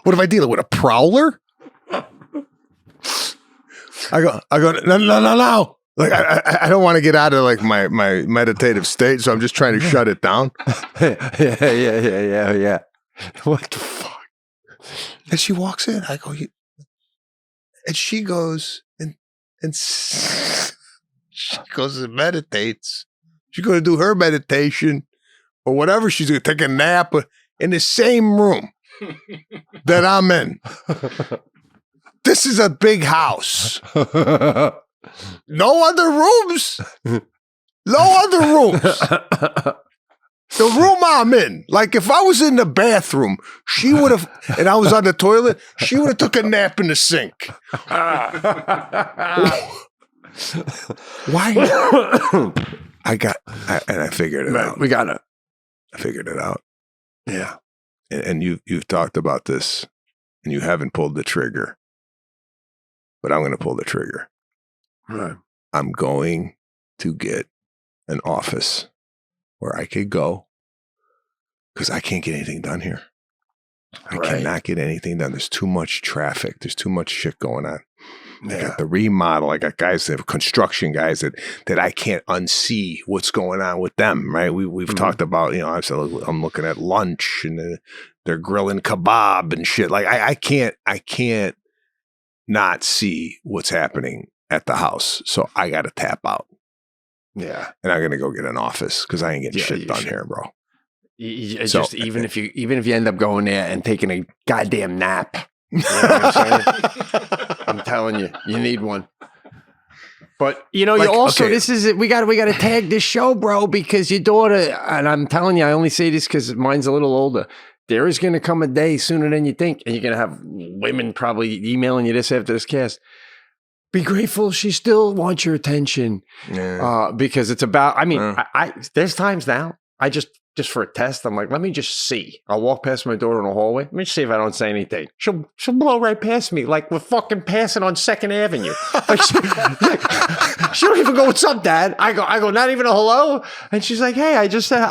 Speaker 2: What am I dealing with? A prowler? I go, no. Like I don't want to get out of like my meditative state, so I'm just trying to shut it down.
Speaker 3: Yeah. What the fuck?
Speaker 2: And she walks in. I go, and she goes and she goes and meditates. She's going to do her meditation or whatever. She's going to take a nap in the same room that I'm in. This is a big house. No other rooms. The room I'm in, like if I was in the bathroom, she would have, and I was on the toilet, she would have took a nap in the sink. Why? I figured it out. I figured it out.
Speaker 3: Yeah.
Speaker 2: And you've talked about this, and you haven't pulled the trigger, but I'm going to pull the trigger.
Speaker 3: Right.
Speaker 2: I'm going to get an office where I could go because I can't get anything done here. I cannot get anything done. There's too much traffic. There's too much shit going on. Yeah. I got the remodel. I got guys that have construction guys that I can't unsee what's going on with them. Right? We've talked about, I'm looking at lunch and they're grilling kebab and shit. Like I can't not see what's happening at the house. So I got to tap out.
Speaker 3: Yeah.
Speaker 2: And I'm going to go get an office because I ain't getting shit done here, bro.
Speaker 3: Even if you end up going there and taking a goddamn nap, you know what I'm saying? I'm telling you, you need one. But you also this is it. We got to tag this show, bro, because your daughter, and I'm telling you, I only say this because mine's a little older. There is going to come a day sooner than you think, and you're going to have women probably emailing you this after this cast. Be grateful she still wants your attention, because it's about. I mean, I there's times now I just for a test, I'm like, let me just see. I'll walk past my daughter in the hallway. Let me see if I don't say anything. She'll blow right past me, like we're fucking passing on 2nd Avenue. Like she don't even go, "What's up, Dad?" I go, not even a hello. And she's like, "Hey, I just said,"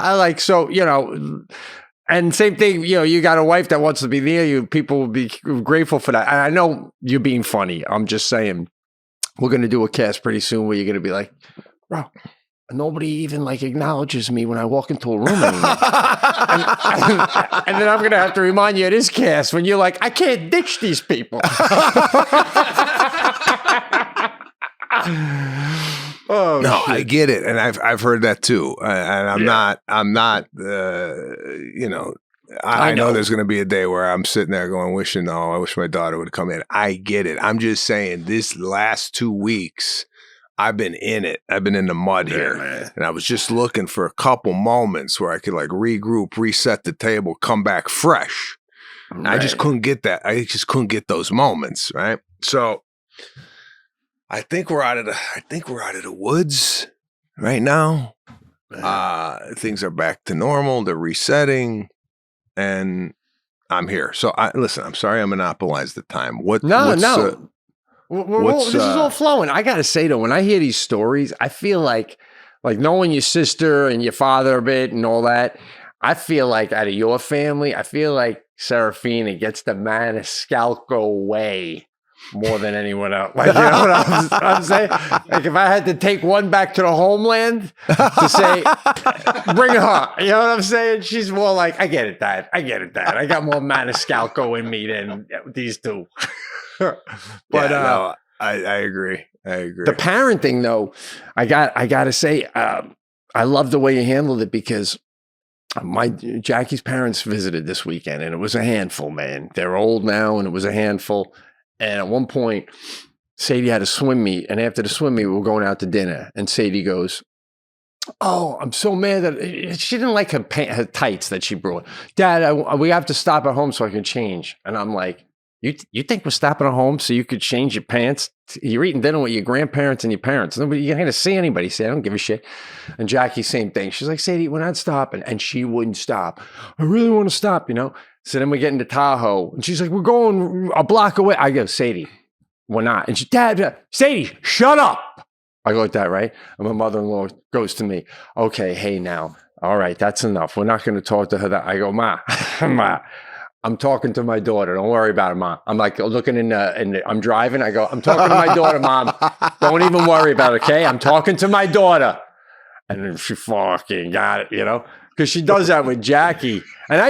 Speaker 3: And same thing, you got a wife that wants to be near you. People will be grateful for that. And I know you're being funny. I'm just saying, we're going to do a cast pretty soon where you're going to be like, bro, nobody even acknowledges me when I walk into a room anymore. and then I'm going to have to remind you of this cast when you're like, I can't ditch these people. Oh,
Speaker 2: no, shit. I get it, and I've heard that too, and I'm not. I know there's going to be a day where I'm sitting there going, wishing, I wish my daughter would come in. I get it. I'm just saying, this last 2 weeks, I've been in it. I've been in the mud here, man. And I was just looking for a couple moments where I could regroup, reset the table, come back fresh. Right. I just couldn't get that. I just couldn't get those moments, right? So I think we're out of the woods right now. Things are back to normal. They're resetting, and I'm here. So listen. I'm sorry I monopolized the time.
Speaker 3: No. This is all flowing. I gotta say though, when I hear these stories, I feel like knowing your sister and your father a bit and all that. I feel like out of your family, I feel like Serafina gets the Maniscalco way. more than anyone else. Like, you know what I'm saying? Like, if I had to take one back to the homeland to say, bring her, you know what I'm saying? She's more like, I get it, Dad. I got more Maniscalco in me than these two. But
Speaker 2: no, I agree.
Speaker 3: The parenting, though, I got to say, I love the way you handled it, because Jackie's parents visited this weekend, and it was a handful, man. They're old now, and it was a handful. And at one point, Sadie had a swim meet, and after the swim meet, we were going out to dinner, and Sadie goes, "Oh, I'm so mad that she didn't like her tights that she brought. Dad, we have to stop at home so I can change." And I'm like, You think we're stopping at home so you could change your pants? You're eating dinner with your grandparents and your parents. Nobody, you're not going to see anybody say, I don't give a shit. And Jackie, same thing. She's like, Sadie, we're not stopping. And she wouldn't stop. I really want to stop, you know? So then we get into Tahoe. And she's like, we're going a block away. I go, Sadie, we're not. And she, Dad, Sadie, shut up. I go like that, right? And my mother-in-law goes to me, okay, hey now. All right, that's enough. We're not going to talk to her that. I go, Ma, I'm talking to my daughter. Don't worry about it, Mom. I'm like looking I'm driving. I go, I'm talking to my daughter, Mom. Don't even worry about it, okay? I'm talking to my daughter. And then she fucking got it, you know? Because she does that with Jackie. And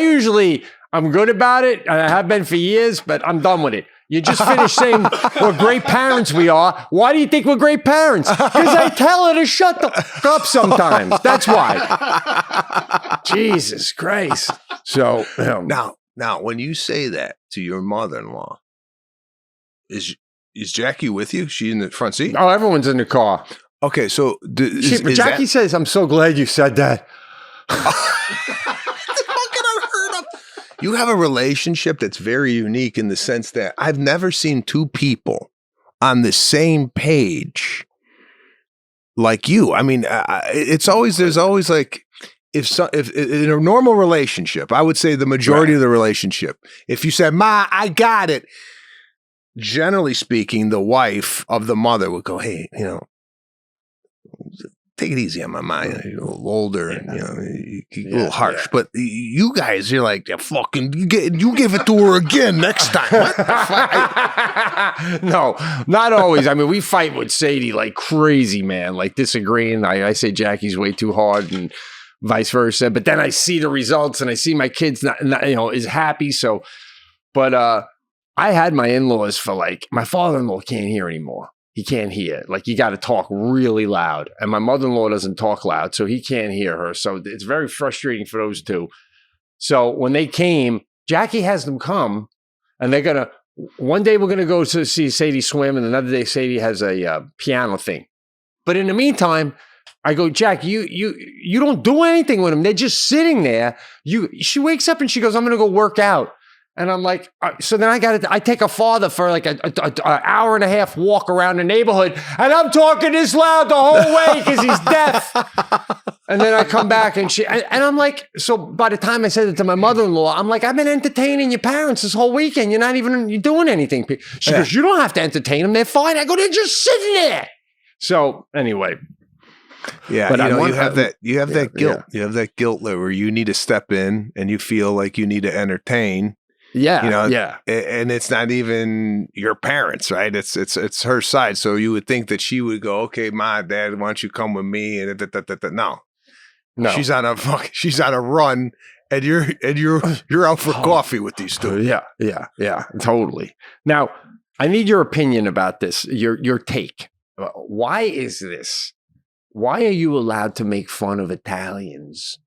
Speaker 3: I'm good about it. And I have been for years, but I'm done with it. You just finished saying what great parents we are. Why do you think we're great parents? Because I tell her to shut the fuck up sometimes. That's why. Jesus Christ. So,
Speaker 2: Now, when you say that to your mother-in-law, is Jackie with you? She in the front seat?
Speaker 3: Oh, everyone's in the car.
Speaker 2: Okay, so
Speaker 3: Jackie says, I'm so glad you said that.
Speaker 2: You have a relationship that's very unique in the sense that I've never seen two people on the same page like you. I mean, there's always like, if in a normal relationship, I would say the majority of the relationship, if you said, Ma, I got it, generally speaking, the wife of the mother would go, hey, you know, take it easy on my mind. You're a little older and, you know, you're a little harsh. Yeah. But you guys, you're like, yeah, fucking, you give it to her again next time. What the fuck?
Speaker 3: No, not always. I mean, we fight with Sadie like crazy, man, like disagreeing. I say Jackie's way too hard and vice versa. But then I see the results and I see my kids not is happy. So, but I had my in-laws for like, my father-in-law can't hear anymore. He can't hear. Like, you got to talk really loud. And my mother-in-law doesn't talk loud, so he can't hear her. So it's very frustrating for those two. So when they came, Jackie has them come, and they're going to, one day we're going to go to see Sadie swim, and another day Sadie has a piano thing. But in the meantime, I go, Jack, you don't do anything with them. They're just sitting there. She wakes up and she goes, I'm going to go work out. And I'm like, so then I take a father for like an hour and a half walk around the neighborhood, and I'm talking this loud the whole way because he's deaf. And then I come back and I'm like, so by the time I said it to my mother-in-law, I'm like, I've been entertaining your parents this whole weekend. You're doing anything. She goes, you don't have to entertain them. They're fine. I go, they're just sitting there. So anyway.
Speaker 2: Yeah,
Speaker 3: but
Speaker 2: you have that guilt. You have that guilt where you need to step in and you feel like you need to entertain.
Speaker 3: Yeah,
Speaker 2: and it's not even your parents, right? It's her side. So you would think that she would go, okay, Ma, Dad, why don't you come with me? And no, she's on a run, and you're out for coffee with these two.
Speaker 3: Yeah, totally. Now, I need your opinion about this. Your take. Why is this? Why are you allowed to make fun of Italians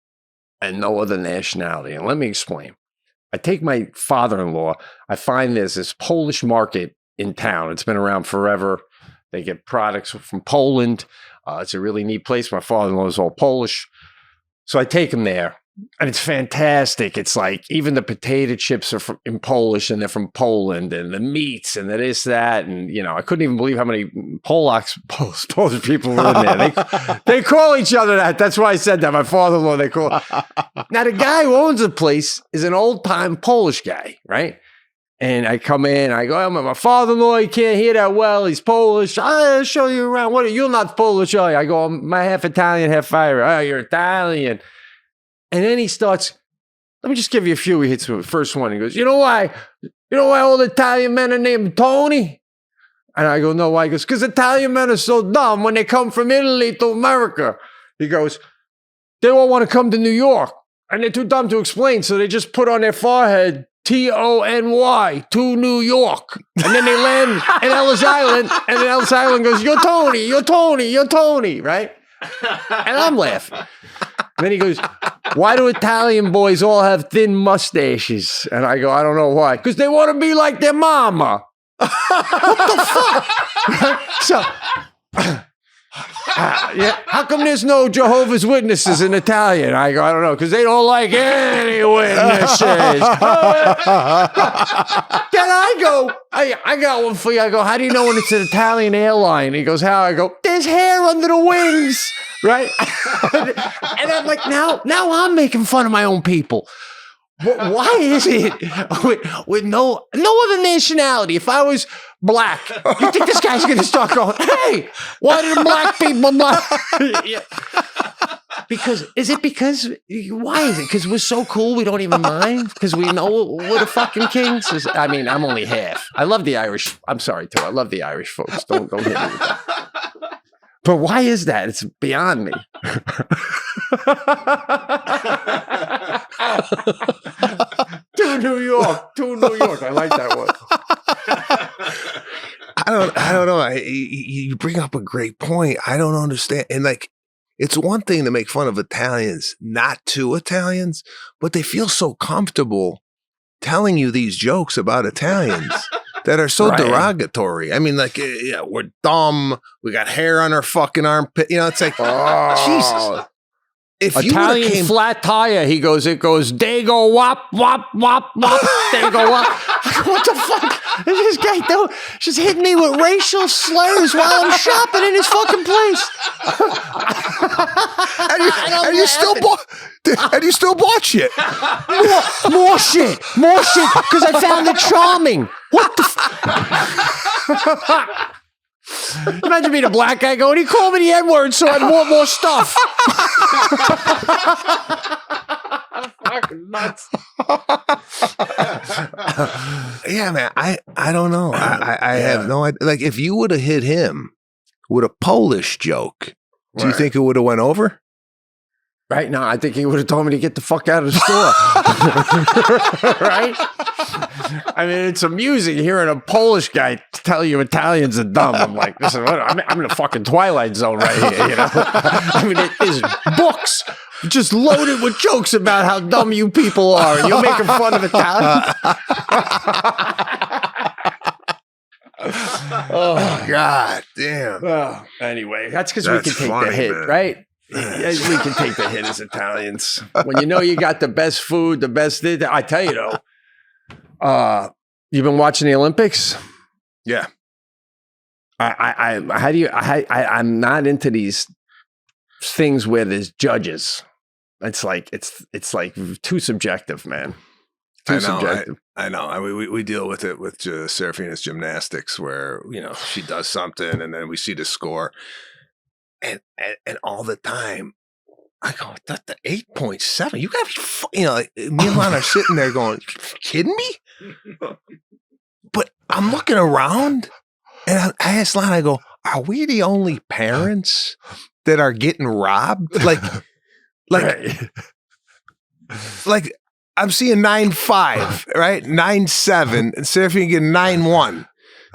Speaker 3: and no other nationality? And let me explain. I take my father-in-law. I find there's this Polish market in town. It's been around forever. They get products from Poland. It's a really neat place. My father-in-law is all Polish. So I take him there, and it's fantastic. It's like even the potato chips are in Polish, and they're from Poland, and the meats, and the this, that. And, I couldn't even believe how many Polish people were in there. They call each other that. That's why I said that. My father-in-law, they call. Now, the guy who owns the place is an old-time Polish guy, right? And I come in, I go, oh, my father-in-law, he can't hear that well. He's Polish. I'll show you around. You're not Polish, are you? I go, I'm half Italian, half Irish. Oh, you're Italian. And then he starts, let me just give you a few. He hits me with the first one. He goes, you know why all the Italian men are named Tony? And I go, no, why? He goes, because Italian men are so dumb when they come from Italy to America. He goes, they all want to come to New York. And they're too dumb to explain. So they just put on their forehead, Tony, to New York. And then they land in Ellis Island. And then Ellis Island goes, you're Tony, right? And I'm laughing. And then he goes, why do Italian boys all have thin mustaches? And I go, I don't know why. Because they want to be like their mama. What the fuck? So, yeah, how come there's no Jehovah's Witnesses in Italian? I go, I don't know, because they don't like any witnesses. Then I go, I got one for you. I go, how do you know when it's an Italian airline? He goes, how? I go, there's hair under the wings, right? And I'm like, now I'm making fun of my own people. But why is it with no other nationality? If I was black, you think this guy's going to start going, hey, why do the black people not? Yeah. Why is it? Because we're so cool we don't even mind? Because we know we're the fucking kings? I mean, I'm only half. I love the Irish. I'm sorry, too. I love the Irish folks. Don't hit me with that. But why is that? It's beyond me. To New York. I like that one.
Speaker 2: I don't know. You bring up a great point. I don't understand. And like, it's one thing to make fun of Italians, not to Italians, but they feel so comfortable telling you these jokes about Italians. That are so derogatory. I mean, like, yeah, we're dumb. We got hair on our fucking armpit. You know, it's like, Jesus. If
Speaker 3: Italian flat tire, it goes, they go wop, wop, wop, wop, they go wop. What the fuck is this guy doing? Just hitting me with racial slurs while I'm shopping in his fucking place.
Speaker 2: and you still bought shit.
Speaker 3: More shit, because I found it charming. What the Imagine being a black guy going, he called me the N-word, so I'd want more stuff. Fucking nuts.
Speaker 2: Yeah, man, I don't know. I have no idea. Like, if you would have hit him with a Polish joke, do you think it would have went over?
Speaker 3: Right now, I think he would have told me to get the fuck out of the store. Right? I mean, it's amusing hearing a Polish guy tell you Italians are dumb. I'm like, listen, I'm in the fucking Twilight Zone right here, you know? I mean, it is books just loaded with jokes about how dumb you people are. And you're making fun of Italians.
Speaker 2: Oh, God damn.
Speaker 3: Anyway, that's because we can take the hit, man. Right? We can take the hit as Italians. When you know you got the best food, the best... I tell you, though, you've been watching the Olympics?
Speaker 2: Yeah.
Speaker 3: I'm not into these things where there's judges. It's like too subjective, man. Subjective.
Speaker 2: I know. We deal with it with Serafina's gymnastics, where, you know, she does something and then we see the score. And all the time, I go, that's the 8.7. You gotta be, you know, like, me and Lon are sitting there going, you kidding me? But I'm looking around and I asked Lon, I go, are we the only parents that are getting robbed? Like, I'm seeing 9.5, right? 9.7, and Serafina getting 9.1.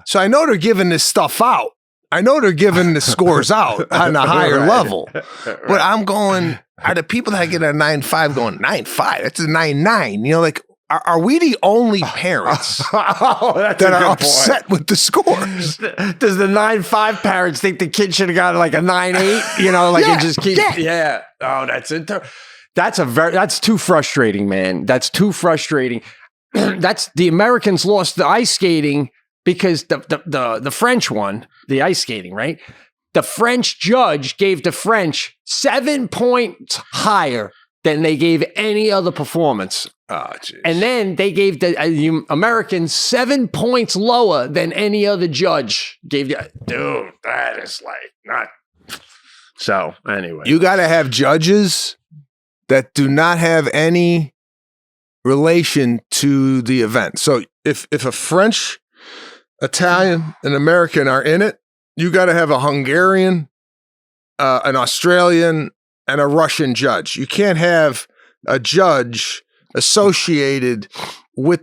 Speaker 2: So I know they're giving this stuff out. I know they're giving the scores out on a higher level, but I'm going, are the people that get a 9.5 going 9.5? That's a 9.9. You know, like, are we the only parents that are upset with the scores?
Speaker 3: Does the 9.5 parents think the kid should have got like a 9.8? You know, like it just keeps, yeah. Oh, that's too frustrating, man. That's too frustrating. That's the Americans lost the ice skating. Because the French won the ice skating, right? The French judge gave the French 7 points higher than they gave any other performance.
Speaker 2: Oh, geez.
Speaker 3: And then they gave the Americans 7 points lower than any other judge gave. Dude, that is like not. So anyway,
Speaker 2: you got to have judges that do not have any relation to the event. So if a French Italian, and American are in it, you got to have a Hungarian, an Australian, and a Russian judge. You can't have a judge associated with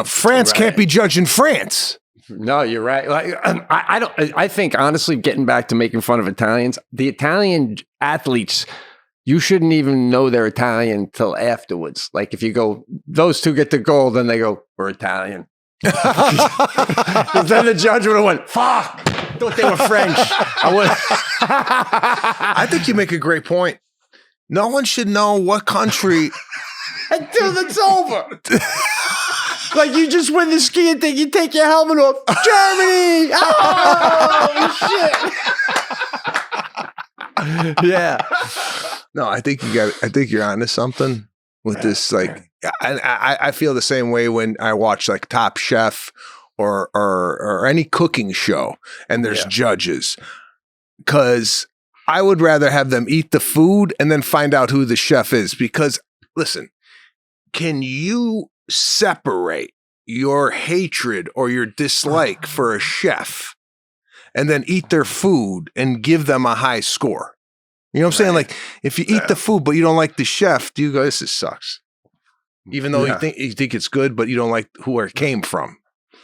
Speaker 2: France can't be judged in France.
Speaker 3: No, you're right. Like, I think honestly, getting back to making fun of Italians, the Italian athletes, you shouldn't even know they're Italian till afterwards. Like if you go, those two get the gold, then they go, we're Italian. Then the judge would have went, fuck, thought they were French.
Speaker 2: I think you make a great point. No one should know what country
Speaker 3: until it's over. Like you just win the skiing thing, you take your helmet off. Germany! Oh shit! Yeah.
Speaker 2: No, I think you're onto something with this. Like, I feel the same way when I watch like Top Chef or any cooking show, and there's judges, because I would rather have them eat the food and then find out who the chef is. Because listen, can you separate your hatred or your dislike for a chef and then eat their food and give them a high score? You know what I'm saying? Like if you eat the food but you don't like the chef, do you go, this sucks? Even though you think it's good, but you don't like where it came from.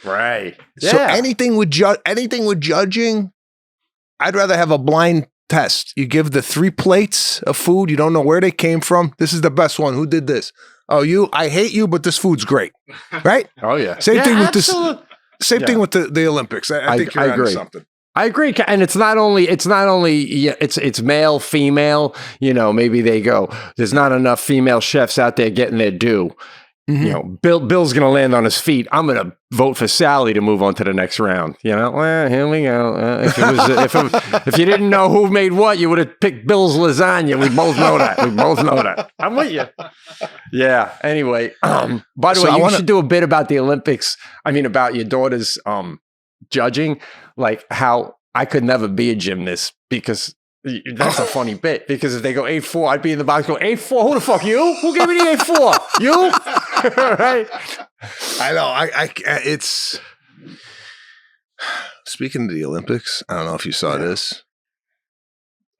Speaker 3: Right.
Speaker 2: So anything with judging, I'd rather have a blind test. You give the 3 plates of food, you don't know where they came from. This is the best one. Who did this? Oh, you, I hate you, but this food's great. Right?
Speaker 3: Oh yeah.
Speaker 2: Same thing with this. Same thing with the Olympics. I think you're onto something.
Speaker 3: I agree, and it's not only it's male, female. You know, maybe they go, there's not enough female chefs out there getting their due. Mm-hmm. You know, Bill's going to land on his feet. I'm going to vote for Sally to move on to the next round. You know, well, here we go. If you didn't know who made what, you would have picked Bill's lasagna. We both know that. I'm with you. Yeah. Anyway, by the way, you should do a bit about the Olympics. I mean, about your daughter's judging, like how I could never be a gymnast because. That's a funny bit, because if they go 8-4, I'd be in the box going, 8-4, who the fuck, you? Who gave me the 8-4? You? Right?
Speaker 2: I know. It's... Speaking of the Olympics, I don't know if you saw this.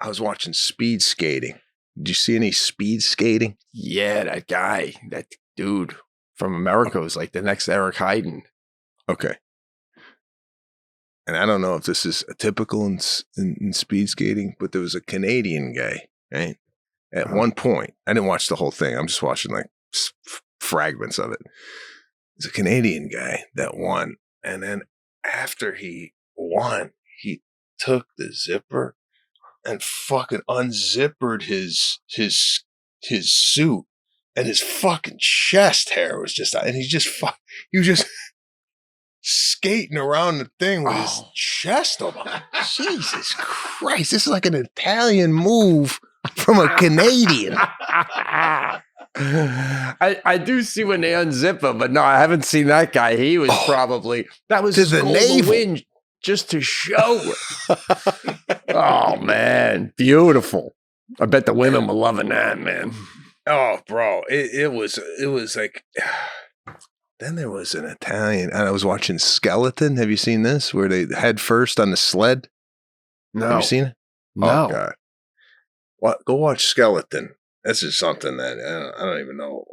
Speaker 2: I was watching speed skating. Did you see any speed skating?
Speaker 3: Yeah, that dude from America was like the next Eric Heiden.
Speaker 2: Okay. And I don't know if this is typical in speed skating, but there was a Canadian guy, right? At one point, I didn't watch the whole thing. I'm just watching like fragments of it. There's a Canadian guy that won. And then after he won, he took the zipper and fucking unzippered his suit, and his fucking chest hair was just out. And he was just skating around the thing with his chest open. Jesus Christ, this is like an Italian move from a Canadian.
Speaker 3: I do see when they unzip him, but no, I haven't seen that guy. He was that was his golden win just to show. Oh man, beautiful. I bet the women were loving that, man.
Speaker 2: Oh, bro, it was like. Then there was an Italian, and I was watching Skeleton. Have you seen this? Where they head first on the sled?
Speaker 3: No.
Speaker 2: Have you seen it?
Speaker 3: No.
Speaker 2: Oh, God. Well, go watch Skeleton. This is something that I don't even know.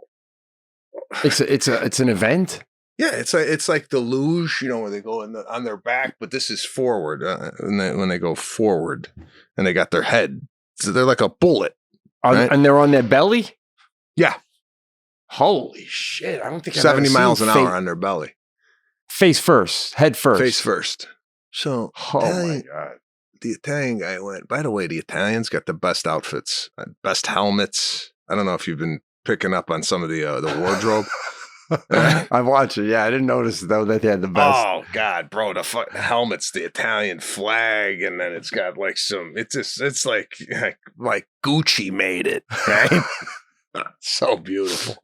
Speaker 3: It's an event?
Speaker 2: Yeah, it's like the luge, you know, where they go on their back, but this is forward. When they go forward, and they got their head. So they're like a bullet.
Speaker 3: Right? And they're on their belly?
Speaker 2: Yeah.
Speaker 3: Holy shit. I don't think I've
Speaker 2: 70 miles an hour on their belly.
Speaker 3: Face first, head first.
Speaker 2: Face first. So,
Speaker 3: my God.
Speaker 2: The Italian guy went, by the way, the Italians got the best outfits, best helmets. I don't know if you've been picking up on some of the wardrobe.
Speaker 3: I watched it. Yeah, I didn't notice, though, that they had the best.
Speaker 2: Oh, God, bro. The helmet's the Italian flag, and then it's got like it's like Gucci made it, right? So beautiful.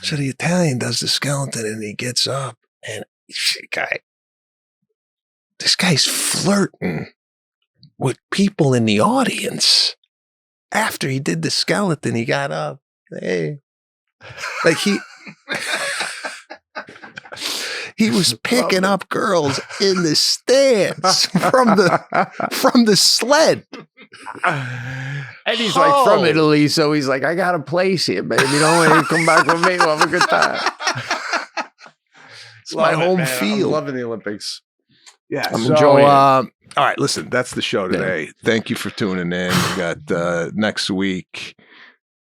Speaker 2: So the Italian does the skeleton, and he gets up, and this guy's flirting with people in the audience. After he did the skeleton, he got up. Hey, like He was picking up girls in the stands from the sled.
Speaker 3: And he's like from Italy, so he's like, I got a place here, baby. Don't want to come back with me. We'll have a good time.
Speaker 2: It's my home field.
Speaker 3: I'm loving the Olympics.
Speaker 2: Yeah,
Speaker 3: I'm enjoying it.
Speaker 2: All right, listen, that's the show today. Yeah. Thank you for tuning in. We got next week,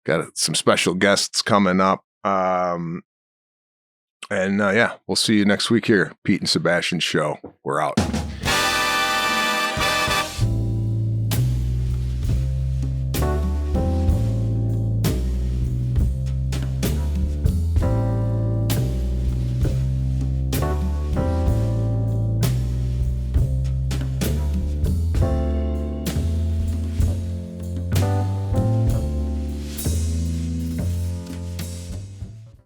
Speaker 2: got some special guests coming up. And we'll see you next week here. Pete and Sebastian show. We're out.